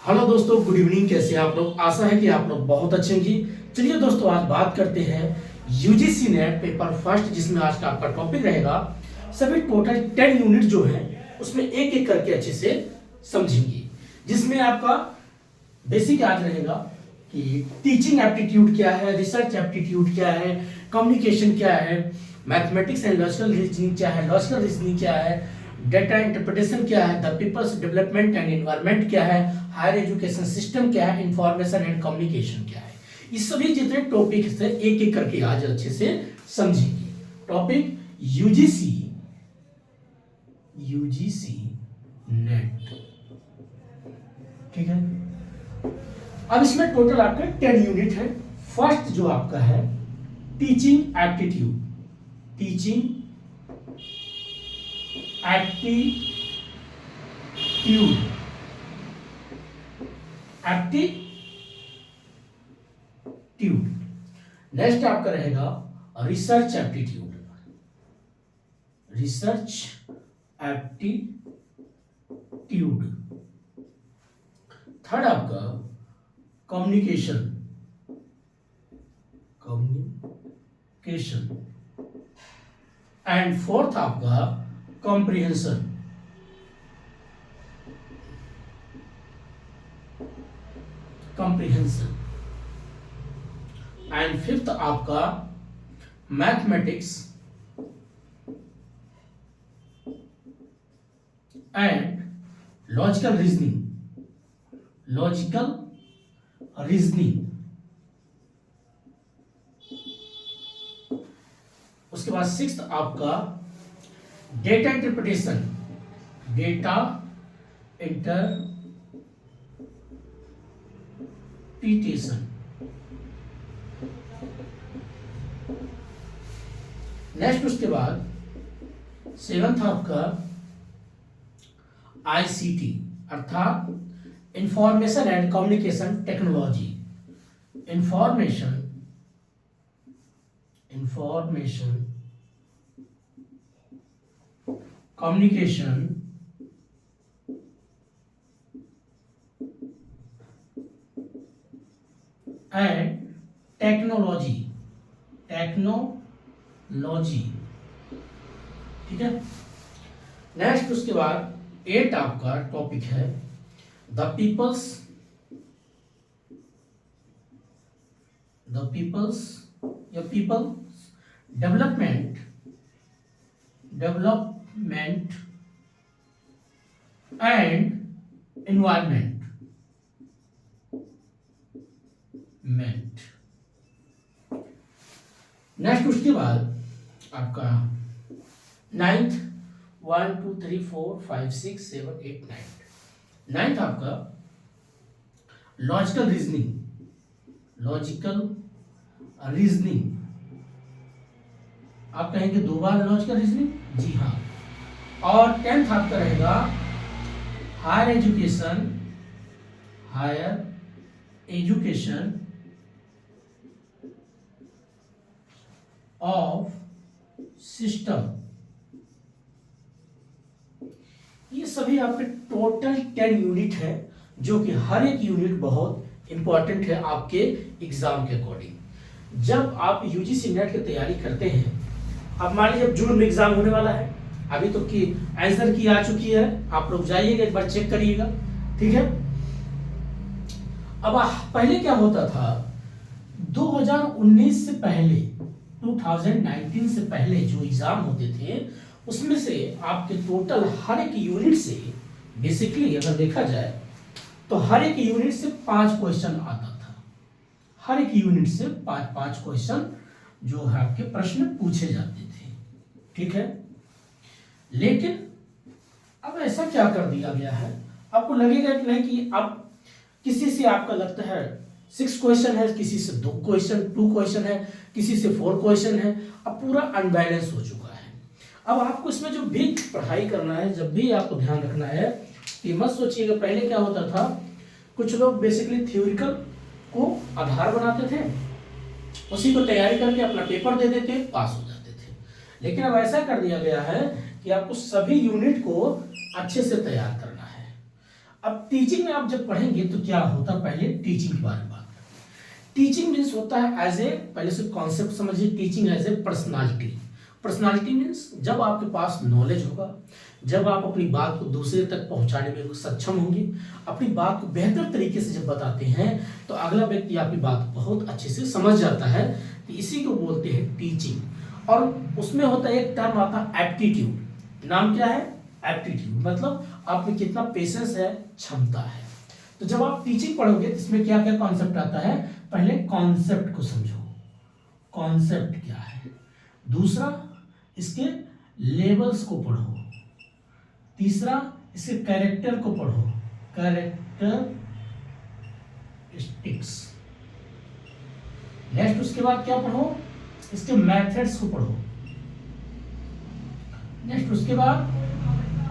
Hello दोस्तों, good evening. कैसे हैं आप लोग? आशा है कि आप लोग बहुत अच्छे होंगे। चलिए दोस्तों, आज बात करते हैं यूजीसी नेट पेपर फर्स्ट, जिसमें आज का आपका टॉपिक रहेगा सभी टोटल 10 यूनिट जो हैं उसमें एक एक करके अच्छे से समझेंगे। जिसमें आपका बेसिक आज रहेगा कि टीचिंग एप्टीट्यूड क्या है, रिसर्च एप्टीट्यूड क्या है, कम्युनिकेशन क्या है, मैथमेटिक्स एंड लॉजिकल रीजनिंग क्या है, लॉजिकल रीजनिंग क्या है, डेटा इंटरप्रिटेशन क्या है, the people's development and environment क्या है, हायर एजुकेशन सिस्टम क्या है, इंफॉर्मेशन एंड कम्युनिकेशन क्या है। इस सभी जितने टॉपिक से एक एक करके आज अच्छे से समझेंगे। टॉपिक यूजीसी नेट, ठीक है। अब इसमें टोटल आपके 10 यूनिट है। फर्स्ट जो आपका है टीचिंग एप्टीट्यूड, नेक्स्ट आपका रहेगा रिसर्च एप्टीट्यूड, थर्ड आपका कम्युनिकेशन एंड फोर्थ आपका कॉम्प्रिहेंशन एंड फिफ्थ आपका मैथमेटिक्स एंड लॉजिकल रीजनिंग। उसके बाद सिक्स्थ आपका डेटा इंटरप्रिटेशन, नेक्स्ट उसके बाद सेवंथ आपका आईसीटी अर्थात information and communication technology, information communication and technology, ठीक है। नेक्स्ट उसके बाद 8 आपका टॉपिक है the people's development and environment. Next उसके बाद आपका 9th 1 2 3 4 5 6 7 8 9 9th आपका लॉजिकल रीजनिंग। आप कहेंगे 2 बार लॉजिकल रीजनिंग? जी हाँ। और 10th आपका रहेगा हायर एजुकेशन ऑफ सिस्टम। ये सभी आपके टोटल 10 यूनिट है, जो कि हर एक यूनिट बहुत इंपॉर्टेंट है आपके एग्जाम के अकॉर्डिंग। जब आप यूजीसी नेट की तैयारी करते हैं, अब मान लीजिए जून में एग्जाम होने वाला है, अभी तो की आंसर की आ चुकी है, आप लोग जाइएगा एक बार चेक करिएगा, ठीक है। अब पहले क्या होता था, 2019 से पहले 2019 से पहले जो एग्जाम होते थे उसमें से आपके टोटल हर एक यूनिट से बेसिकली अगर देखा जाए तो हर एक यूनिट से 5 क्वेश्चन आता था। हर एक यूनिट से 5 क्वेश्चन जो है आपके प्रश्न पूछे जाते थे, ठीक है। लेकिन अब ऐसा क्या कर दिया गया है, आपको लगेगा कि नहीं कि अब किसी से आपका लगता है 6 क्वेश्चन है, किसी से 2 क्वेश्चन है, किसी से 4 क्वेश्चन है। अब पूरा अनबैलेंस हो चुका है। अब आपको इसमें जो भी पढ़ाई करना है, जब भी आपको ध्यान रखना है कि मत सोचिएगा पहले क्या होता था, कुछ लोग बेसिकली थ्योरिकल को आधार बनाते थे, उसी को तैयारी करके अपना पेपर दे देते, पास हो जाते थे। लेकिन अब ऐसा कर दिया गया है कि आपको सभी यूनिट को अच्छे से तैयार करना है। अब टीचिंग में आप जब पढ़ेंगे तो क्या होता है, पहले टीचिंग के बारे में बात करें। टीचिंग मीन्स होता है एज ए, पहले से कॉन्सेप्ट समझिए, teaching as a personality. Personality means जब आपके पास नॉलेज होगा, जब आप अपनी बात को दूसरे तक पहुंचाने में सक्षम होंगे, अपनी बात को बेहतर तरीके से जब बताते हैं तो अगला व्यक्ति आपकी बात बहुत अच्छे से समझ जाता है। तो इसी को बोलते हैं टीचिंग। और उसमें होता है एक टर्म आता है एप्टीट्यूड। नाम क्या है? एप्टीट्यूड। मतलब आप में कितना पेशेंस है, क्षमता है। तो जब आप टीचिंग पढ़ोगे तो इसमें क्या क्या कॉन्सेप्ट आता है, पहले कॉन्सेप्ट को समझो, कॉन्सेप्ट क्या है। दूसरा, इसके लेवल्स को पढ़ो। तीसरा, इसके कैरेक्टर को पढ़ो, कैरेक्टरिस्टिक्स। नेक्स्ट उसके बाद क्या पढ़ो, इसके मेथड्स को पढ़ो। नेक्स्ट उसके बाद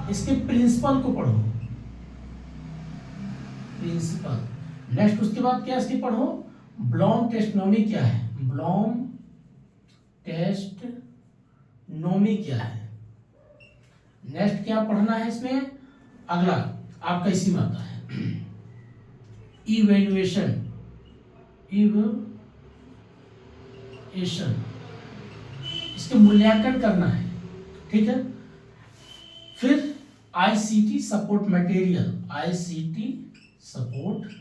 इसके प्रिंसिपल को पढ़ो, प्रिंसिपल। नेक्स्ट उसके बाद क्या इसकी पढ़ो, ब्लॉम टेस्टोनॉमी क्या है, ब्लॉम टेस्टोनॉमी क्या है। नेक्स्ट क्या पढ़ना है इसमें, अगला आपका इसी में आता है इवैल्यूएशन, इसके मूल्यांकन करना है, ठीक है। फिर ICT support material, ICT support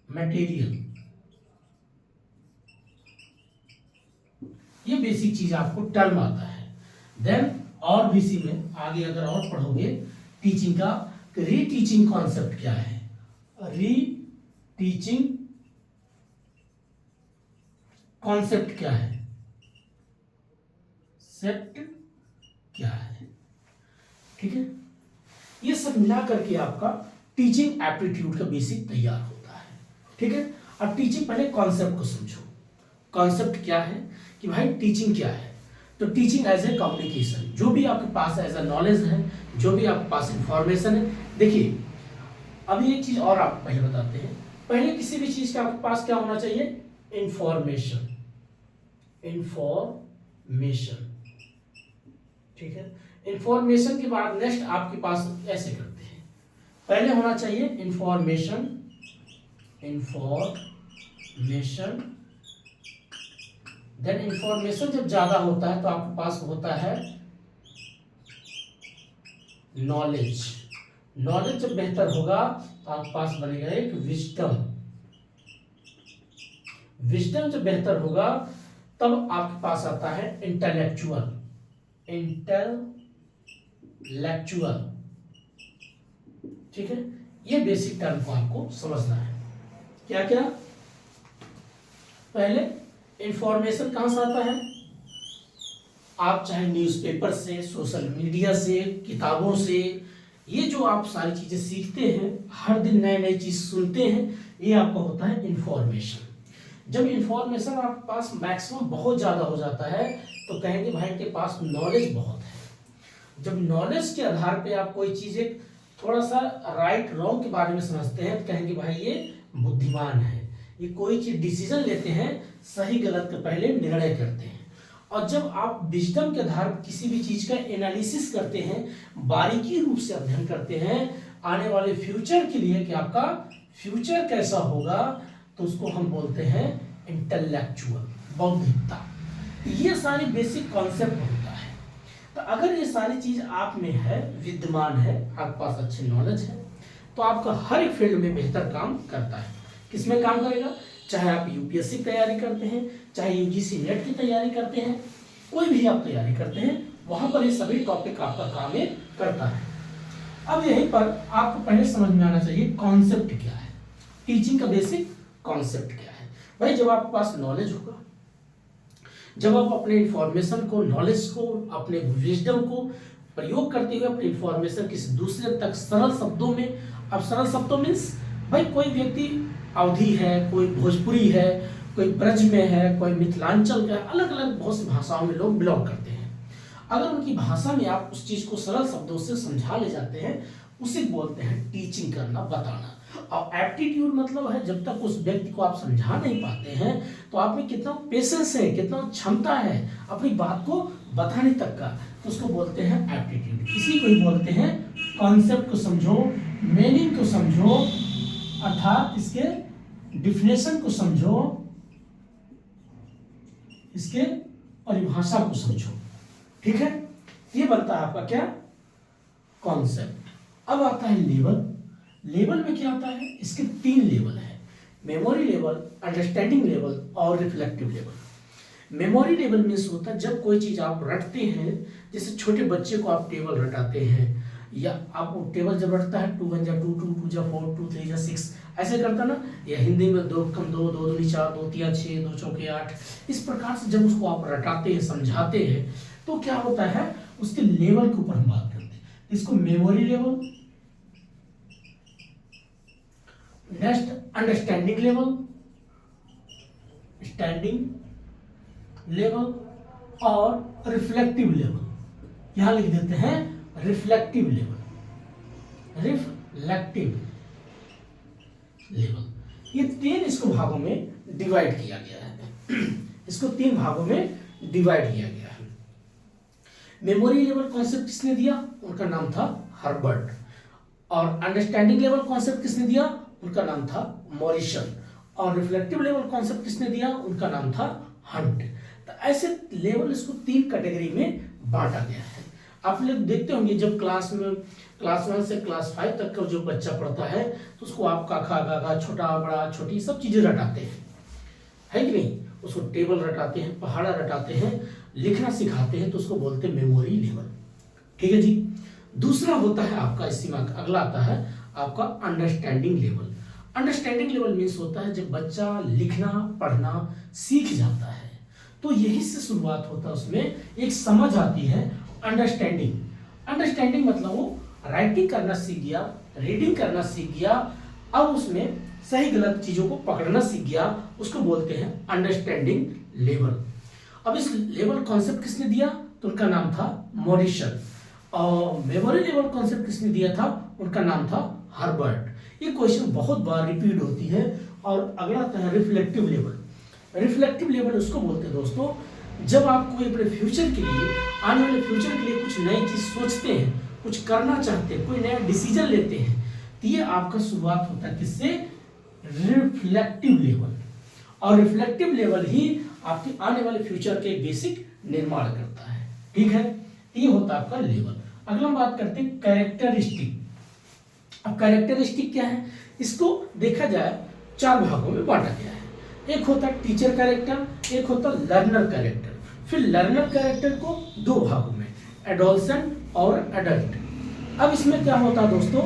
material, ये बेसिक चीज आपको टर्म आता है। देन और भी इसी में आगे अगर और पढ़ोगे टीचिंग का, रीटीचिंग कॉन्सेप्ट क्या है, रीटीचिंग कॉन्सेप्ट क्या है, सेप्ट क्या है, ठीक है। ये सब मिला करके आपका टीचिंग एप्टीट्यूड का बेसिक तैयार होता है, ठीक है। अब टीचिंग, पहले कॉन्सेप्ट को समझो। कॉन्सेप्ट क्या है कि भाई टीचिंग क्या है। तो टीचिंग एज ए कम्युनिकेशन, जो भी आपके पास एज ए नॉलेज है, जो भी आपके पास इंफॉर्मेशन है। देखिए अभी एक चीज और आप पहले बताते हैं, पहले किसी भी चीज का आपके पास क्या होना चाहिए, इंफॉर्मेशन, इंफॉर्मेशन, ठीक है। इंफॉर्मेशन के बाद नेक्स्ट आपके पास ऐसे करते हैं, पहले होना चाहिए इंफॉर्मेशन, इंफॉर्मेशन। देन इंफॉर्मेशन जब ज्यादा होता है तो आपके पास होता है नॉलेज। नॉलेज जब बेहतर होगा तो आपके पास बनेगा एक विजडम। विजडम जब बेहतर होगा तब आपके पास आता है इंटेलेक्चुअल, इंटेलेक्चुअल, ठीक है। ये बेसिक टर्म को आपको समझना है। क्या क्या, पहले इंफॉर्मेशन कहां से आता है, आप चाहे न्यूज़पेपर से, सोशल मीडिया से, किताबों से, ये जो आप सारी चीजें सीखते हैं, हर दिन नए नए चीज सुनते हैं, ये आपका होता है इंफॉर्मेशन। जब इंफॉर्मेशन आपके पास मैक्सिमम बहुत ज्यादा हो जाता है तो कहेंगे भाई के पास नॉलेज बहुत है। जब नॉलेज के आधार पे आप कोई चीज एक थोड़ा सा राइट रॉन्ग के बारे में समझते हैं तो कहेंगे भाई ये बुद्धिमान है, ये कोई चीज डिसीजन लेते हैं, सही गलत के पहले निर्णय करते हैं। और जब आप विजडम के आधार पर किसी भी चीज का एनालिसिस करते हैं, बारीकी रूप से अध्ययन करते हैं आने वाले फ्यूचर के लिए कि आपका फ्यूचर कैसा होगा, तो उसको हम बोलते हैं इंटेलेक्चुअल, बौद्धिकता। ये सारी बेसिक कॉन्सेप्ट होता है। तो अगर ये सारी चीज आप में है, विद्यमान है, आपके पास अच्छी नॉलेज है, तो आपका हर एक फील्ड में बेहतर काम करता है। किसमें काम करेगा, चाहे आप यूपीएससी की तैयारी करते हैं, चाहे यूजीसी नेट की तैयारी करते हैं, कोई भी आप तैयारी करते हैं, वहां पर ये सभी टॉपिक आपका काम करता है। अब यहीं पर आपको पहले समझ में आना चाहिए कॉन्सेप्ट क्या है, टीचिंग का बेसिक कॉन्सेप्ट क्या है। भाई जब आपके पास नॉलेज होगा, जब आप अपने इंफॉर्मेशन को, नॉलेज को, अपने विजडम को प्रयोग करते हुए अपनी इंफॉर्मेशन किसी दूसरे तक सरल शब्दों में, अब सरल शब्दों मीन्स भाई कोई व्यक्ति अवधी है, कोई भोजपुरी है, कोई ब्रज में है, कोई मिथिलांचल का, अलग अलग बहुत सी भाषाओं में लोग बिलोंग करते हैं। अगर उनकी भाषा में आप उस चीज को सरल शब्दों से समझा ले जाते हैं, उसे बोलते हैं टीचिंग करना, बताना। और एप्टीट्यूड मतलब है जब तक उस व्यक्ति को आप समझा नहीं पाते हैं तो आप में कितना पेशेंस है, कितना क्षमता है अपनी बात को बताने तक का, तो उसको बोलते हैं एप्टीट्यूड। इसी को ही बोलते हैं कॉन्सेप्ट को समझो, मीनिंग को समझो, अर्थात इसके डिफिनेशन को समझो, इसके परिभाषा को समझो। ठीक है, ये बनता है आपका क्या, कॉन्सेप्ट। अब आता है लेवल। लेवल में क्या आता है, इसके 3 लेवल है, मेमोरी लेवल, अंडरस्टैंडिंग लेवल और reflective level. Memory level means होता है जब कोई चीज आप रटते हैं, जैसे छोटे बच्चे को आप टेबल रटाते हैं, या आप वो टेबल जब रटता है 2 1 जा 2 2 2 जा 4 2 3 जा 6 ऐसे करता ना, या हिंदी में 2 कम 2 2 दूनी 4 2 3 6 2 चौके 8, इस प्रकार से जब उसको आप रटाते हैं, समझाते हैं, तो क्या होता है, उसके लेवल के ऊपर हम बात करते हैं। इसको memory level, next understanding level, standing level और रिफ्लेक्टिव लेवल। यहां लिख देते हैं रिफ्लेक्टिव लेवल, रिफ्लेक्टिव लेवल। ये 3 इसको भागों में डिवाइड किया गया है। इसको 3 भागों में डिवाइड किया गया है। मेमोरी लेवल कॉन्सेप्ट किसने दिया, उनका नाम था हर्बर्ट। और अंडरस्टैंडिंग लेवल कॉन्सेप्ट किसने दिया, उनका नाम था मॉरिसन। और रिफ्लेक्टिव लेवल कॉन्सेप्ट किसने दिया, उनका नाम था हंट। तो ऐसे लेवल इसको 3 कैटेगरी में बांटा गया है। आप लोग देखते होंगे जब क्लास 1 से क्लास 5 तक का जो बच्चा पढ़ता है, तो उसको आप काखा गागा, छोटा बड़ा छोटी सब चीजें रटाते हैं, है कि नहीं। उसको टेबल रटाते हैं, पहाड़ा रटाते हैं, लिखना सिखाते हैं, तो उसको बोलते हैं मेमोरी लेवल। ठीक है जी। दूसरा होता है आपका, इसी में अगला आता है आपका understanding level. Understanding level means होता है जब बच्चा लिखना पढ़ना सीख जाता है, तो यही से शुरुआत होता है, उसमें एक समझ आती है। अंडरस्टैंडिंग मतलब वो राइटिंग करना सीख गया, रीडिंग करना सीख गया, अब उसमें सही गलत चीजों को पकड़ना सीख गया, उसको बोलते हैं अंडरस्टैंडिंग लेवल। अब इस लेवल कॉन्सेप्ट किसने दिया, तो उनका नाम था मॉरिसन। और मेमोरी लेवल कॉन्सेप्ट किसने दिया था, उनका नाम था हर्बर्ट। ये क्वेश्चन बहुत बार रिपीट होती है। और अगला आता है रिफ्लेक्टिव लेवल। रिफ्लेक्टिव लेवल उसको बोलते हैं दोस्तों, जब आप कोई अपने फ्यूचर के लिए, आने वाले फ्यूचर के लिए कुछ नई चीज सोचते हैं, कुछ करना चाहते हैं, कोई नया डिसीजन लेते हैं, तो ये आपका शुरुआत होता है किससे, रिफ्लेक्टिव लेवल। और रिफ्लेक्टिव लेवल ही आपके आने वाले फ्यूचर के बेसिक निर्माण करता है। ठीक है, ये होता है आपका लेवल। अगला हम बात करते हैं कैरेक्टरिस्टिक। अब कैरेक्टरिस्टिक क्या है, इसको देखा जाए 4 भागों में बांटा गया है। एक होता है टीचर कैरेक्टर, एक होता है लर्नर कैरेक्टर। फिर लर्नर कैरेक्टर को 2 भागों में, एडोलसेंट और एडल्ट। अब इसमें क्या होता है दोस्तों,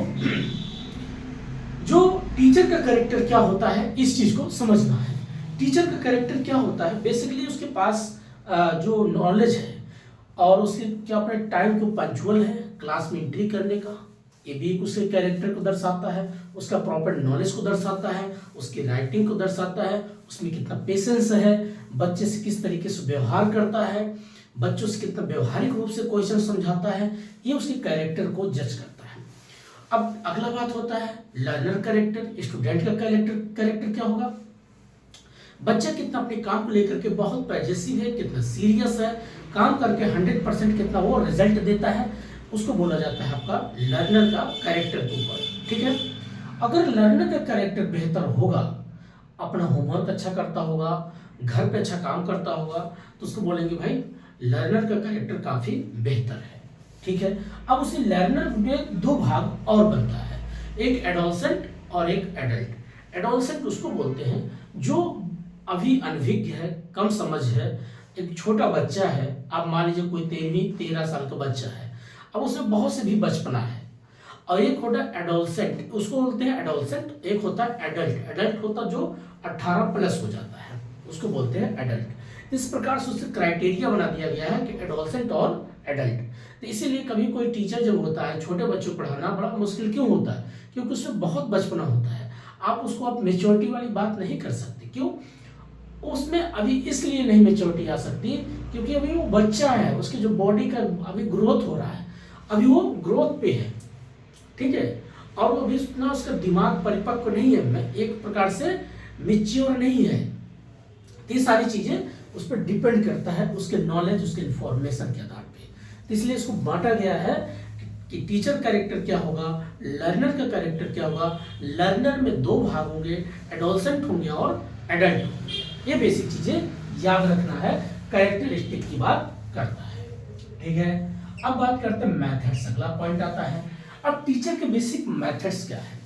जो टीचर का कैरेक्टर क्या होता है, इस चीज को समझना है। टीचर का कैरेक्टर क्या होता है, बेसिकली उसके पास जो नॉलेज है और उसके क्या अपने टाइम को पंक्चुअल है, क्लास में एंट्री करने का, ये भी उसके कैरेक्टर को दर्शाता है। उसका प्रॉपर नॉलेज को दर्शाता है, उसकी राइटिंग को दर्शाता है, उसमें कितना पेशेंस है, बच्चे से किस तरीके से व्यवहार करता है, बच्चों से कितना व्यवहारिक रूप से क्वेश्चन समझाता है, ये उसके कैरेक्टर को जज करता है। अब अगला बात होता है लर्नर कैरेक्टर। स्टूडेंट का कैरेक्टर क्या होगा, बच्चा कितना अपने काम को लेकर के बहुत पॉजिटिव है, कितना सीरियस है, काम करके 100% कितना वो रिजल्ट देता है, उसको बोला जाता है आपका लर्नर का कैरेक्टर के ऊपर। ठीक है, अगर लर्नर का कैरेक्टर बेहतर होगा, अपना होमवर्क अच्छा करता होगा, घर पे अच्छा काम करता होगा, तो उसको बोलेंगे भाई लर्नर का कैरेक्टर काफी बेहतर है। ठीक है, अब उसी लर्नर में 2 भाग और बनता है, एक एडोलसेंट और एक एडल्ट। एडोलसेंट उसको बोलते हैं जो अभी अनभिज्ञ है, कम समझ है, एक छोटा बच्चा है। आप मान लीजिए कोई 13 साल का बच्चा है, अब उसमें बहुत से भी बचपना है। और एक होता है एडोलसेंट, उसको बोलते हैं एडोलसेंट। एक होता है एडल्ट, एडल्ट होता जो 18+ हो जाता है, उसको बोलते हैं एडल्ट। इस प्रकार से उससे क्राइटेरिया बना दिया गया है कि एडोलसेंट और एडल्ट। तो इसीलिए कभी कोई टीचर जब होता है, छोटे बच्चों को पढ़ाना बड़ा मुश्किल क्यों होता है, क्योंकि उसमें बहुत बचपना होता है। आप मेच्योरिटी वाली बात नहीं कर सकते। क्यों, उसमें अभी इसलिए नहीं मेच्योरिटी आ सकती क्योंकि अभी वो बच्चा है, उसकी जो बॉडी का अभी ग्रोथ हो रहा है, अभी वो ग्रोथ पे है। ठीक है, और अभी उतना उसका दिमाग परिपक्व नहीं है, एक प्रकार से मेच्योर नहीं है। ये सारी चीजें उस पर डिपेंड करता है, उसके नॉलेज, उसके इंफॉर्मेशन के आधार पे। तो इसलिए इसको बांटा गया है कि टीचर कैरेक्टर क्या होगा, लर्नर का कैरेक्टर क्या होगा। लर्नर में दो भाग होंगे, एडोलसेंट होंगे और एडल्ट होंगे। ये बेसिक चीजें याद रखना है, कैरेक्टरिस्टिक की बात करता है। ठीक है, अब बात करते हैं मैथड्स, अगला पॉइंट आता है। अब टीचर के बेसिक मेथड्स क्या है।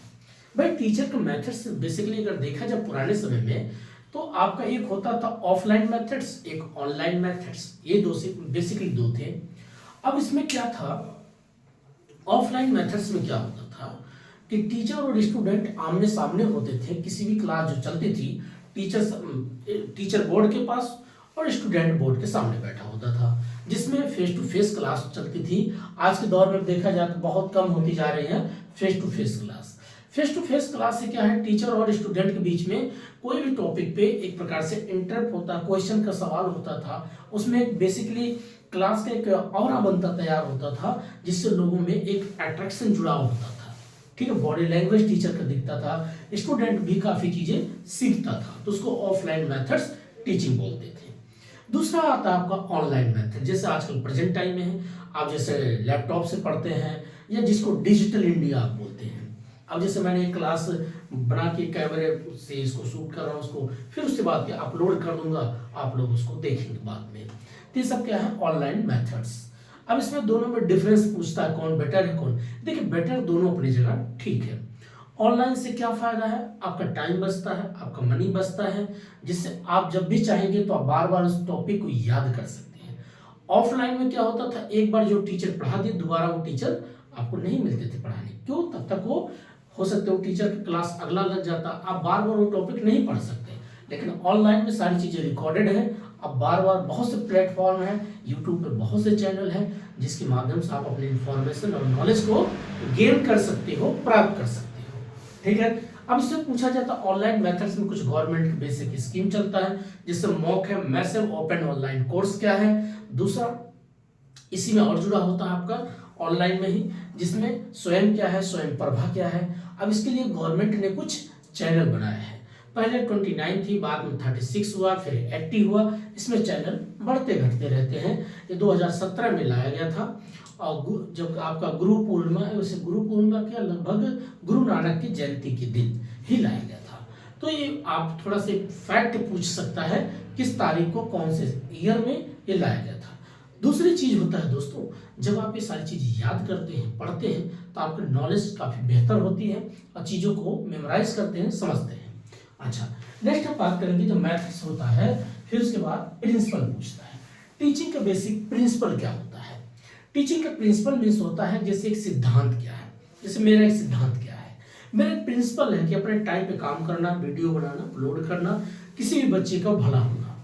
भाई टीचर के मेथड्स बेसिकली अगर देखा जाए पुराने समय में, तो आपका एक होता था ऑफलाइन मेथड्स, एक ऑनलाइन मेथड्स, ये दो से बेसिकली दो थे। अब इसमें क्या था, ऑफलाइन मेथड्स में क्या होता था कि टीचर और स्टूडेंट आमने सामने होते थे। किसी भी क्लास जो चलती थी, टीचर बोर्ड के पास और स्टूडेंट बोर्ड के सामने बैठा होता था, जिसमें फेस टू फेस क्लास चलती थी। आज के दौर में देखा जाए तो बहुत कम होती जा रही है face to face class. Face to face class से क्या है, टीचर और स्टूडेंट के बीच में कोई भी टॉपिक पे एक प्रकार से इंटरप्ट होता, क्वेश्चन का सवाल होता था। उसमें बेसिकली क्लास का एक ऑरा बनता तैयार होता था, जिससे लोगों में एक अट्रैक्शन जुड़ाव होता था। ठीक है, बॉडी लैंग्वेज टीचर का दिखता था, स्टूडेंट भी काफी चीजें सीखता था, तो उसको ऑफलाइन मेथड्स टीचिंग बोलते थे। दूसरा आता है आपका ऑनलाइन मेथड, जैसे आजकल प्रेजेंट टाइम में है, आप जैसे लैपटॉप से पढ़ते हैं या जिसको डिजिटल इंडिया आप बोलते हैं। अब जैसे मैंने एक क्लास बना के कैमरे से इसको शूट कर रहा हूँ, उसको फिर उसके बाद अपलोड कर दूंगा, आप लोग उसको देखेंगे बाद में। तो ये सब क्या है, ऑनलाइन मेथड्स। अब इसमें दोनों में डिफरेंस पूछता है, कौन बेटर है कौन। देखिए बेटर दोनों अपनी जगह ठीक है। ऑनलाइन से क्या फायदा है, आपका टाइम बचता है, आपका मनी बचता है, जिससे आप जब भी चाहेंगे तो आप बार बार उस टॉपिक को याद कर सकते हैं। ऑफलाइन में क्या होता था, एक बार जो टीचर पढ़ा दिए दोबारा वो टीचर आपको नहीं मिलते थे पढ़ाने, क्यों, तब तक वो हो सकते हो टीचर की क्लास अगला लग जाता, आप बार बार वो टॉपिक नहीं पढ़ सकते। लेकिन ऑनलाइन में सारी चीजें रिकॉर्डेड है, अब बार बार बहुत से प्लेटफॉर्म है, यूट्यूब पे बहुत से चैनल हैं, जिसके माध्यम से आप अपनी इंफॉर्मेशन और नॉलेज को गेन कर सकते हो, प्राप्त कर सकते हो। ठीक है, अब इससे पूछा जाता है ऑनलाइन मेथड्स में कुछ गवर्नमेंट की बेसिक स्कीम चलता है, जिससे मॉक है, मैसिव ओपन ऑनलाइन कोर्स क्या है। दूसरा इसी में और जुड़ा होता है आपका ऑनलाइन में ही, जिसमें स्वयं क्या है, स्वयं प्रभा क्या है। अब इसके लिए गवर्नमेंट ने कुछ चैनल बनाए हैं, पहले 29 थी, बाद में 36 हुआ, फिर 80 हुआ। इसमें चैनल बढ़ते घटते रहते हैं। ये 2017 में लाया गया था, और जब आपका गुरु पूर्णिमा है, वैसे गुरु पूर्णिमा क्या लगभग गुरु नानक की जयंती के दिन ही लाया गया था। तो ये आप थोड़ा से फैक्ट पूछ सकता है, किस तारीख को कौन से ईयर में ये लाया गया था। दूसरी चीज होता है दोस्तों, जब आप ये सारी चीज याद करते हैं, पढ़ते हैं, तो आपकी नॉलेज काफी बेहतर होती है और चीजों को मेमोराइज करते हैं, समझते हैं। अच्छा, नेक्स्ट हम बात करेंगे जो मैथ्स होता है, फिर उसके बाद प्रिंसिपल पूछता है। टीचिंग का बेसिक प्रिंसिपल क्या होता है। टीचिंग का प्रिंसिपल मीन्स होता है जैसे एक सिद्धांत क्या है, जैसे मेरा एक सिद्धांत क्या है, मेरा एक प्रिंसिपल है कि अपने टाइम पे काम करना, वीडियो बनाना, अपलोड करना, किसी भी बच्चे का भला होना,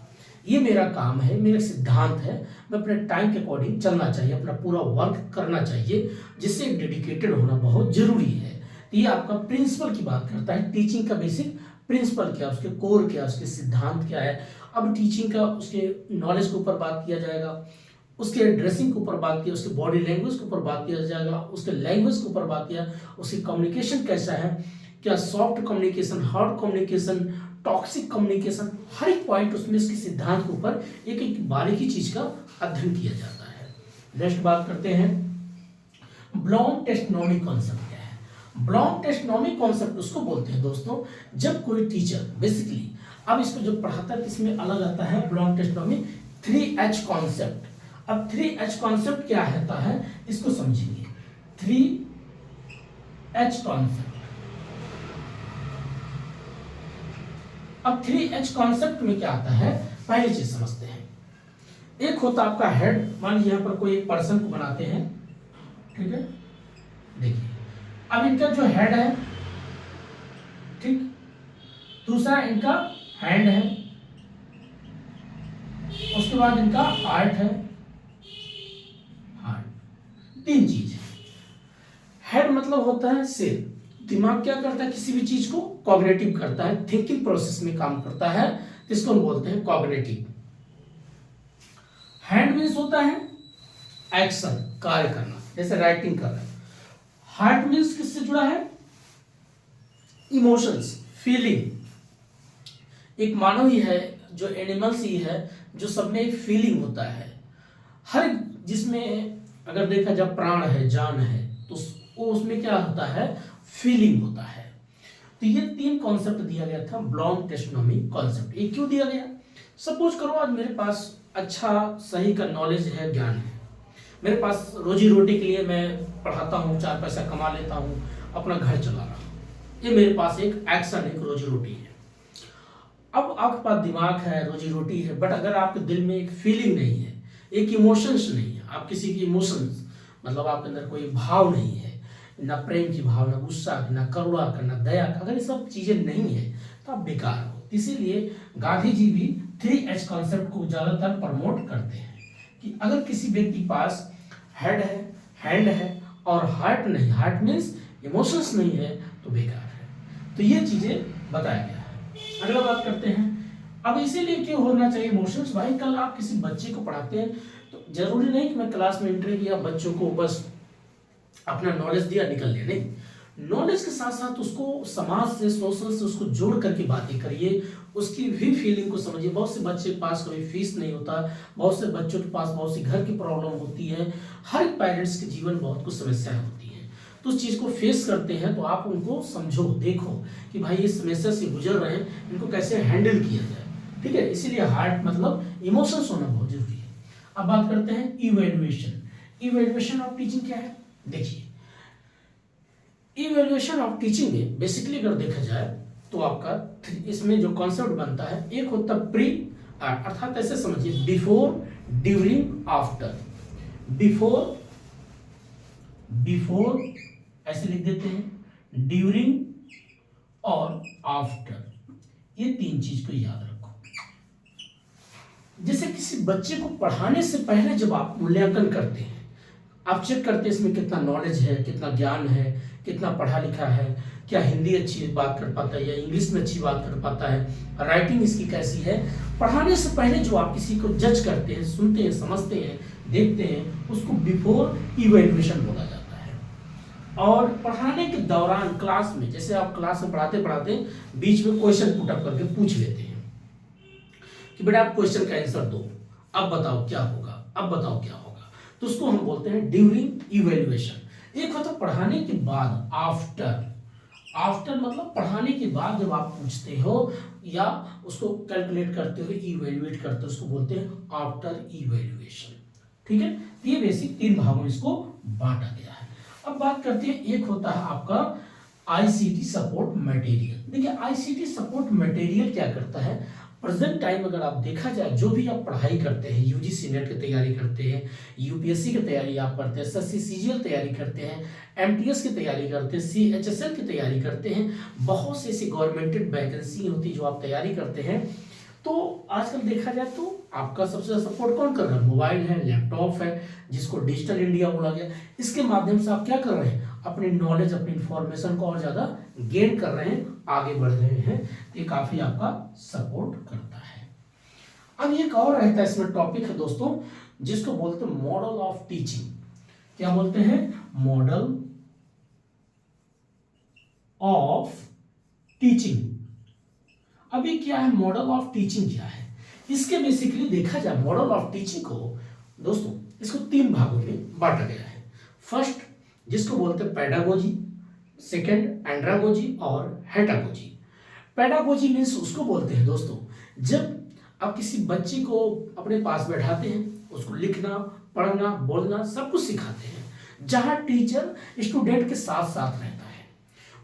ये मेरा काम है, मेरा सिद्धांत है। मैं अपने टाइम के अकॉर्डिंग चलना चाहिए, अपना पूरा वर्क करना चाहिए, जिससे डेडिकेटेड होना बहुत जरूरी है। तो ये आपका प्रिंसिपल की बात करता है। टीचिंग का बेसिक प्रिंसिपल क्या, उसके कोर क्या, उसके सिद्धांत क्या है। अब टीचिंग का उसके नॉलेज के ऊपर बात किया जाएगा, उसके ड्रेसिंग के ऊपर बात किया, उसके बॉडी लैंग्वेज के ऊपर बात किया जाएगा, उसके लैंग्वेज के ऊपर बात किया, उसकी कम्युनिकेशन कैसा है, क्या soft communication, hard communication, toxic communication, हर एक पॉइंट उसमें इसके सिद्धांत के ऊपर एक एक बारीकी चीज का अध्ययन किया जाता है। नेक्स्ट बात करते हैं ब्लॉम टेस्टोनॉमी कॉन्सेप्ट क्या है। ब्लॉम टेस्टोनॉमी कॉन्सेप्ट उसको बोलते हैं दोस्तों, जब कोई टीचर बेसिकली, अब इसको जब पढ़ाता है इसमें अलग आता है ब्लॉम टेस्टोनॉमी 3H कॉन्सेप्ट। अब 3H कॉन्सेप्ट क्या होता है इसको समझेंगे। 3H कॉन्सेप्ट, अब 3H कॉन्सेप्ट में क्या आता है पहली चीज समझते हैं। एक होता आपका हेड, मान लीजिए यहाँ पर कोई एक पर्सन को बनाते हैं, ठीक है, देखिए अब इनका जो हेड है, ठीक, दूसरा इनका हैंड है, उसके बाद इनका हार्ट है, हार्ट, तीन चीज है। हेड मतलब होता है सिर, दिमाग क्या करता है, किसी भी चीज को कॉग्निटिव करता है, थिंकिंग प्रोसेस में काम करता है, इसको हम बोलते हैं कॉग्निटिव। हैंड मीन्स होता है एक्शन, कार्य करना, जैसे राइटिंग करना। हार्ट मीन्स किससे जुड़ा है, इमोशंस, फीलिंग। एक मानव ही है, जो एनिमल्स ही है, जो सब में एक फीलिंग होता है, हर जिसमें अगर देखा जाए प्राण है, जान है, तो वो उसमें क्या होता है, फीलिंग होता है। तो ये 3 कॉन्सेप्ट दिया गया था ब्लॉम टेस्टोनॉमी कॉन्सेप्ट। ये क्यों दिया गया? सपोज करो आज मेरे पास अच्छा सही का नॉलेज है, ज्ञान है, मेरे पास रोजी रोटी के लिए मैं पढ़ाता हूँ, 4 पैसा कमा लेता हूँ, अपना घर चला रहा हूँ, ये मेरे पास एक एक्शन, एक रोजी रोटी है। अब आपके पास दिमाग है, रोजी रोटी है, बट अगर आपके दिल में एक फीलिंग नहीं है, एक इमोशंस नहीं है, आप किसी की इमोशंस मतलब आपके अंदर कोई भाव नहीं है, ना प्रेम की भाव, ना गुस्सा, ना करुणा का, ना दया का, अगर ये सब चीजें नहीं है तो आप बेकार हो। इसीलिए गांधी जी भी 3H कॉन्सेप्ट को ज्यादातर प्रमोट करते हैं कि अगर किसी व्यक्ति के पास हेड है, हैंड है और हार्ट नहीं, हार्ट मीन्स इमोशंस नहीं है, तो बेकार है। तो ये चीजें बताया गया है। अगला बात करते हैं, अब इसीलिए क्यों होना चाहिए इमोशंस? भाई कल आप किसी बच्चे को पढ़ाते हैं तो जरूरी नहीं कि मैं क्लास में एंट्री किया, बच्चों को बस अपना नॉलेज दिया, निकल लिया, नहीं। नॉलेज के साथ साथ उसको समाज से, सोशल से उसको जोड़ करके बातें करिए, उसकी भी फीलिंग को समझिए। बहुत से बच्चे के पास कभी फीस नहीं होता, बहुत से बच्चों के पास बहुत सी घर की प्रॉब्लम होती है, हर पेरेंट्स के जीवन बहुत कुछ समस्याएं होती हैं, तो उस चीज़ को फेस करते हैं, तो आप उनको समझो, देखो कि भाई इस समस्या से गुजर रहे हैं, इनको कैसे हैंडल किया जाए, ठीक है। इसीलिए हार्ट मतलब इमोशंस होना बहुत जरूरी है। अब बात करते हैं इवेल्युएशन। इवेल्युएशन ऑफ टीचिंग क्या है? देखिए, इवेल्युएशन ऑफ टीचिंग में बेसिकली अगर देखा जाए तो आपका इसमें जो कॉन्सेप्ट बनता है, एक होता है प्री, अर्थात ऐसे समझिए before, during, after. Before, before ऐसे लिख देते हैं, ड्यूरिंग और आफ्टर, ये 3 चीज को याद रखो। जैसे किसी बच्चे को पढ़ाने से पहले जब आप मूल्यांकन करते हैं, आप चेक करते हैं इसमें कितना नॉलेज है, कितना ज्ञान है, कितना पढ़ा लिखा है, क्या हिंदी अच्छी बात कर पाता है या इंग्लिश में अच्छी बात कर पाता है, राइटिंग इसकी कैसी है। पढ़ाने से पहले जो आप किसी को जज करते हैं, सुनते हैं, समझते हैं, देखते हैं, उसको बिफोर इवेल्युएशन बोला जाता है। और पढ़ाने के दौरान क्लास में, जैसे आप क्लास में पढ़ाते पढ़ाते बीच में क्वेश्चन पुट अप करके पूछ लेते हैं कि बेटा आप क्वेश्चन का आंसर दो, अब बताओ क्या होगा, अब बताओ क्या होगा, तो उसको हम बोलते हैं ड्यूरिंग इवेल्युएशन। एक होता पढ़ाने के बाद, आफ्टर। आफ्टर मतलब पढ़ाने के बाद जब आप पूछते हो या उसको कैलकुलेट करते हो, इवेल्युएट करते हो, उसको बोलते हैं आफ्टर इवेल्युएशन, ठीक है। ये बेसिक 3 भागों में इसको बांटा गया है। अब बात करते हैं, एक होता है आपका आईसीटी सपोर्ट मटेरियल। देखिए आईसीटी सपोर्ट मटेरियल क्या करता है, प्रेजेंट टाइम अगर आप देखा जाए, जो भी आप पढ़ाई करते हैं, यूजीसी नेट की तैयारी करते हैं, यूपीएससी की तैयारी आप करते हैं, एसएससी सीजीएल तैयारी करते हैं, एमटीएस की तैयारी करते हैं, सीएचएसएल की तैयारी करते हैं, बहुत सी ऐसी गवर्नमेंटेड वैकेंसी होती है जो आप तैयारी करते हैं। तो आजकल देखा जाए तो आपका सबसे ज्यादा सपोर्ट कौन कर रहा है? मोबाइल है, लैपटॉप है, जिसको डिजिटल इंडिया बोला गया। इसके माध्यम से आप क्या कर रहे हैं? अपनी नॉलेज, अपनी इंफॉर्मेशन को और ज्यादा गेन कर रहे हैं, आगे बढ़ रहे हैं। ये काफी आपका सपोर्ट करता है। अब एक और रहता है इसमें टॉपिक है दोस्तों, जिसको बोलते हैं मॉडल ऑफ टीचिंग। क्या बोलते हैं? Model of teaching. अभी क्या है मॉडल ऑफ टीचिंग? क्या है इसके बेसिकली देखा जाए, मॉडल ऑफ टीचिंग को दोस्तों इसको 3 भागों में बांटा गया है। फर्स्ट जिसको बोलते हैं पेडागोजी, सेकंड एंड्रागोजी और हेटागोजी। पेडागोजी मीन्स उसको बोलते हैं दोस्तों, जब आप किसी बच्चे को अपने पास बैठाते हैं, उसको लिखना, पढ़ना, बोलना सब कुछ सिखाते हैं, जहां टीचर स्टूडेंट के साथ साथ रहता है,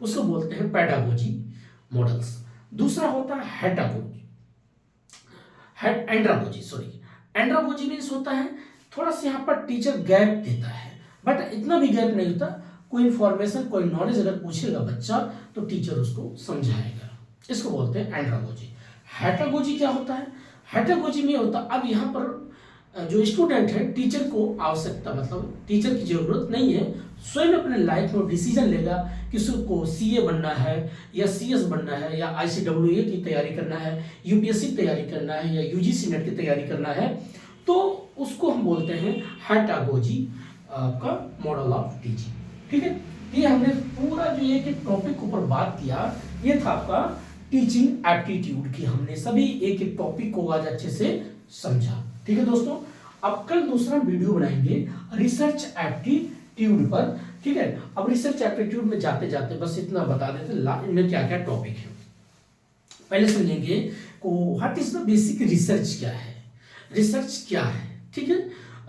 उसको बोलते हैं पेडागोजी मॉडल्स। दूसरा होता है हेटागोजी, एंड्रागोजी, सॉरी। एंड्रागोजी मीन्स होता है थोड़ा सा यहाँ पर टीचर गैप देता है, बट इतना भी गैप नहीं होता, कोई इंफॉर्मेशन, कोई नॉलेज अगर पूछेगा बच्चा तो टीचर उसको समझाएगा, इसको बोलते हैं एंड्रागोजी। हेटागोजी क्या होता है? हेटागोजी में होता अब यहाँ पर जो स्टूडेंट है, टीचर को आवश्यकता मतलब टीचर की जरूरत नहीं है, स्वयं अपने लाइफ में डिसीजन लेगा कि उसको सीए बनना है या सीएस बनना है या आईसीडब्ल्यूए की तैयारी करना है, यूपीएससी की तैयारी करना है या यूजीसी नेट की तैयारी करना है, तो उसको हम बोलते हैं हेटागोजी का मॉडल ऑफ टीचिंग, ठीक है। ये हमने पूरा जो एक टॉपिक के ऊपर बात किया, ये था आपका टीचिंग एप्टीट्यूड की। हमने सभी एक एक टॉपिक को आज अच्छे से समझा, ठीक है दोस्तों। अब कल दूसरा वीडियो बनाएंगे रिसर्च एप्टीट्यूड पर, ठीक है। अब रिसर्च एप्टीट्यूड में जाते जाते बस इतना बता देते इनमें क्या क्या टॉपिक है। पहले समझेंगे को what is the basic research क्या है, रिसर्च क्या है, ठीक है।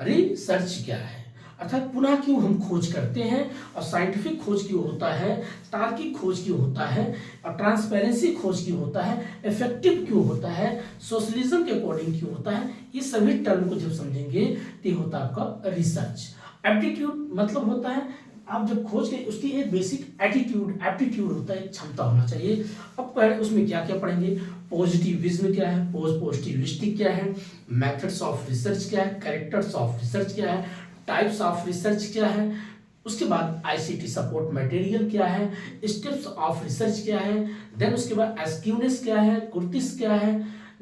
रिसर्च क्या है अर्थात पुनः क्यों हम खोज करते हैं, और साइंटिफिक खोज क्यों होता है, तार्किक खोज क्यों होता है, और ट्रांसपेरेंसी खोज क्यों होता है, इफेक्टिव क्यों होता है, सोशलिज्म के अकॉर्डिंग क्यों होता है, ये सभी टर्म को जब समझेंगे तो ये होता है आपका रिसर्च। एप्टीट्यूड मतलब होता है आप जब खोज के उसकी एक बेसिक एप्टीट्यूड होता है, क्षमता होना चाहिए। अब पहले उसमें क्या क्या पढ़ेंगे, पॉजिटिविज्म क्या है, पॉजिटिविस्टिक क्या है, मेथड्स ऑफ रिसर्च क्या है, कैरेक्टर्स ऑफ रिसर्च क्या है, टाइप्स ऑफ रिसर्च क्या है, उसके बाद आईसीटी सपोर्ट मटेरियल क्या है, स्टेप्स ऑफ रिसर्च क्या है, देन उसके बाद एस्क्यूनेस क्या है, कुर्तिस क्या है,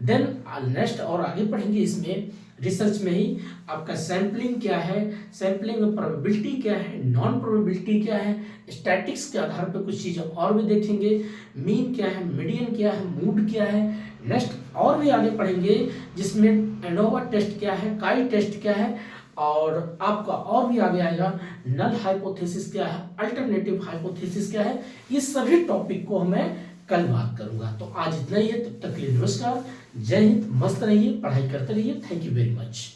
देन नेक्स्ट और आगे पढ़ेंगे इसमें रिसर्च में ही आपका सैम्पलिंग क्या है, सैम्पलिंग में प्रोबेबिलिटी क्या है, नॉन प्रोबेबिलिटी क्या है, स्टैटिक्स के आधार पर कुछ चीज़ें और भी देखेंगे, मीन क्या है, मीडियन क्या है, मूड क्या है, नेक्स्ट और भी आगे पढ़ेंगे जिसमें एनोवा टेस्ट क्या है, काई टेस्ट क्या है, और आपका और भी आगे आएगा नल हाइपोथेसिस क्या है, अल्टरनेटिव हाइपोथेसिस क्या है। ये सभी टॉपिक को मैं कल बात करूंगा। तो आज इतना ही है, तब तक के लिए नमस्कार, जय हिंद, मस्त रहिए, पढ़ाई करते रहिए, थैंक यू वेरी मच।